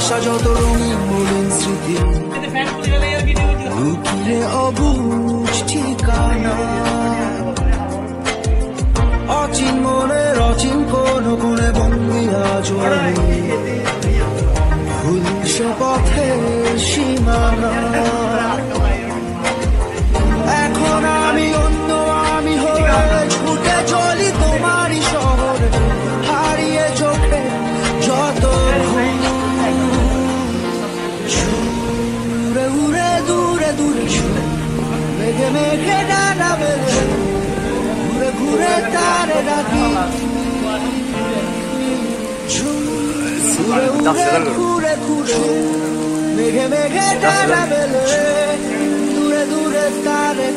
আসা যত রঙিন মলিন স্মৃতি, লুকিয়ে অবুঝ ঠিকানা, অচিন মনের অচিন কোন কোণে বন্দি আজ ভুল সে পথের সীমানা। এখন আমি অন্য আমি হয়ে ছুটে চলি তোমারই শহরে, হারিয়ে চোখে যত উড়ে উড়ে দূরে দূরে মেঘে মেঘে ডানা বেঁধে ঘুরে ঘুরে তারে ডাকি, উড়ে উড়ে ঘুরে ঘুরে মেঘে মেঘে ডানা বেঁধে দূরে দূরে তারে